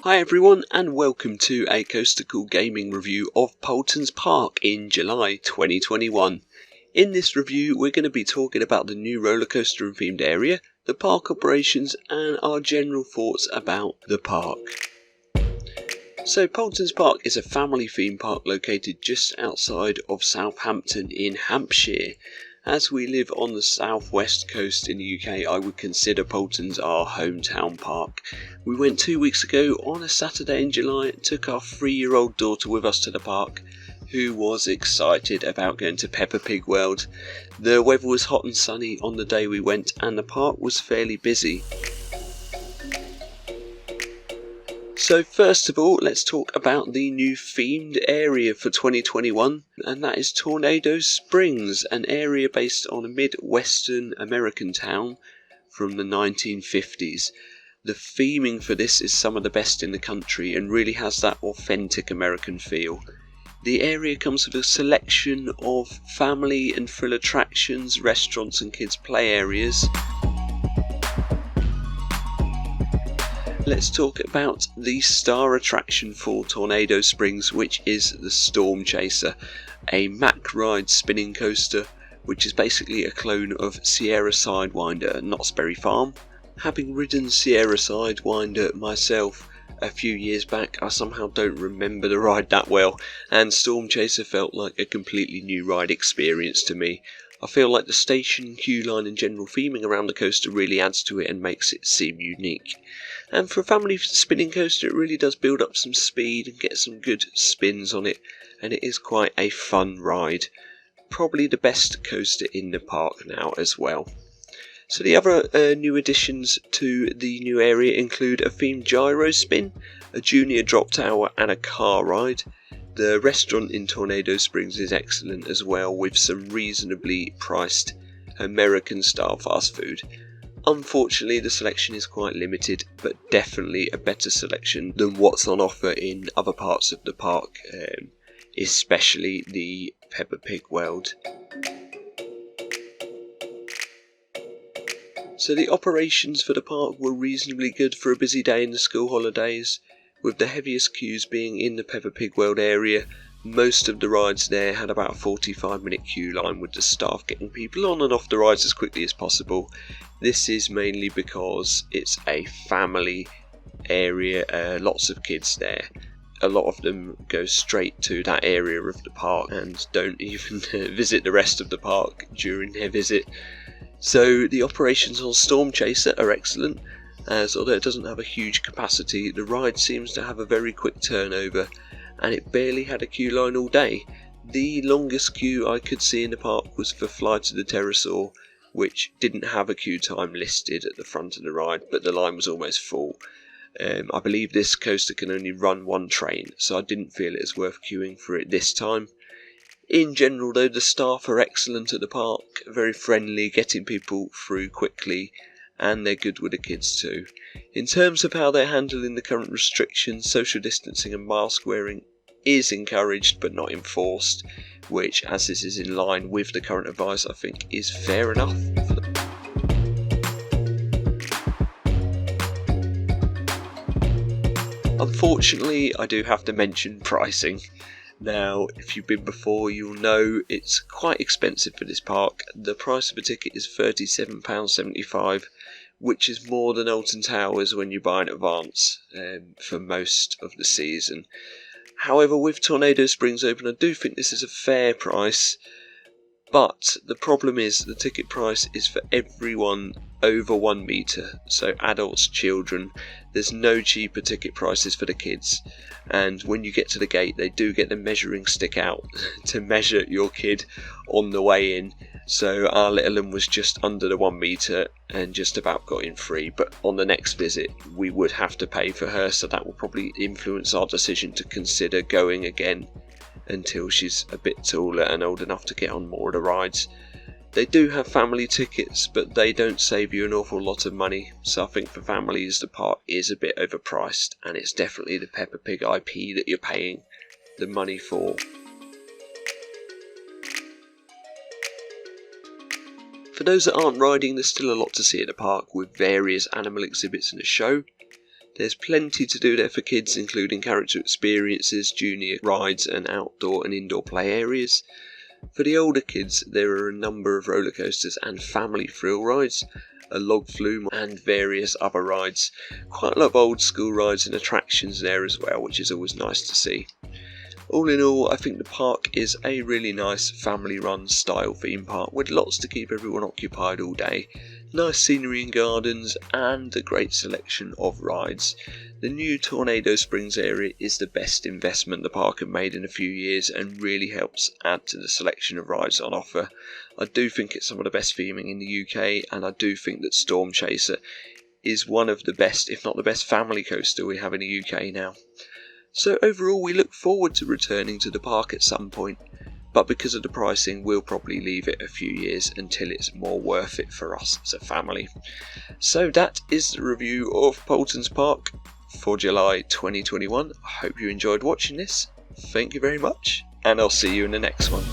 Hi everyone, and welcome to a Coastical Gaming review of Paultons Park in July 2021. In this review we're going to be talking about the new roller coaster and themed area, the park operations and our general thoughts about the park. So Paultons Park is a family theme park located just outside of Southampton in Hampshire. As we live on the southwest coast in the UK, I would consider Paultons our hometown park. We went 2 weeks ago on a Saturday in July and took our 3-year-old daughter with us to the park, who was excited about going to Peppa Pig World. The weather was hot and sunny on the day we went and the park was fairly busy. So first of all, let's talk about the new themed area for 2021, and that is Tornado Springs, an area based on a mid-western American town from the 1950s. The theming for this is some of the best in the country and really has that authentic American feel. The area comes with a selection of family and thrill attractions, restaurants and kids play areas. Let's talk about the star attraction for Tornado Springs, which is the Storm Chaser, a Mack ride spinning coaster, which is basically a clone of Sierra Sidewinder at Knott's Berry Farm. Having ridden Sierra Sidewinder myself a few years back, I somehow don't remember the ride that well, and Storm Chaser felt like a completely new ride experience to me. I feel like the station, queue line and general theming around the coaster really adds to it and makes it seem unique. And for a family spinning coaster, it really does build up some speed and get some good spins on it, and it is quite a fun ride. Probably the best coaster in the park now as well. So the other new additions to the new area include a themed gyro spin, a junior drop tower and a car ride. The restaurant in Tornado Springs is excellent as well, with some reasonably priced American style fast food. Unfortunately the selection is quite limited, but definitely a better selection than what's on offer in other parts of the park, especially the Peppa Pig World. So the operations for the park were reasonably good for a busy day in the school holidays, with the heaviest queues being in the Peppa Pig World area. Most of the rides there had about a 45-minute queue line, with the staff getting people on and off the rides as quickly as possible. This is mainly because it's a family area, lots of kids there. A lot of them go straight to that area of the park and don't even visit the rest of the park during their visit. So the operations on Storm Chaser are excellent, as although it doesn't have a huge capacity, the ride seems to have a very quick turnover, and it barely had a queue line all day. The longest queue I could see in the park was for Flight of the Pterosaur, which didn't have a queue time listed at the front of the ride, but the line was almost full. I believe this coaster can only run one train, so I didn't feel it was worth queuing for it this time. In general though, the staff are excellent at the park, very friendly, getting people through quickly, and they're good with the kids too. In terms of how they're handling the current restrictions, social distancing and mask wearing is encouraged but not enforced, which, as this is in line with the current advice, I think is fair enough. Unfortunately, I do have to mention pricing. Now, if you've been before, you'll know it's quite expensive for this park. The price of a ticket is £37.75, which is more than Alton Towers when you buy in advance for most of the season. However, with Tornado Springs open, I do think this is a fair price, but the problem is the ticket price is for everyone over 1 metre, so adults, children. There's no cheaper ticket prices for the kids, and when you get to the gate they do get the measuring stick out to measure your kid on the way in. So our little one was just under the 1 metre and just about got in free, but on the next visit we would have to pay for her, so that will probably influence our decision to consider going again until she's a bit taller and old enough to get on more of the rides. They do have family tickets, but they don't save you an awful lot of money, so I think for families the park is a bit overpriced, and it's definitely the Peppa Pig IP that you're paying the money for. For those that aren't riding, there's still a lot to see at the park, with various animal exhibits and a show. There's plenty to do there for kids, including character experiences, junior rides and outdoor and indoor play areas. For the older kids, there are a number of roller coasters and family thrill rides, a log flume and various other rides. Quite a lot of old school rides and attractions there as well, which is always nice to see. All in all, I think the park is a really nice family-run style theme park with lots to keep everyone occupied all day, nice scenery and gardens, and a great selection of rides. The new Tornado Springs area is the best investment the park have made in a few years and really helps add to the selection of rides on offer. I do think it's some of the best theming in the UK, and I do think that Storm Chaser is one of the best, if not the best, family coaster we have in the UK now. So overall, we look forward to returning to the park at some point, but because of the pricing, we'll probably leave it a few years until it's more worth it for us as a family. So that is the review of Paultons Park for July 2021. I hope you enjoyed watching this. Thank you very much, and I'll see you in the next one.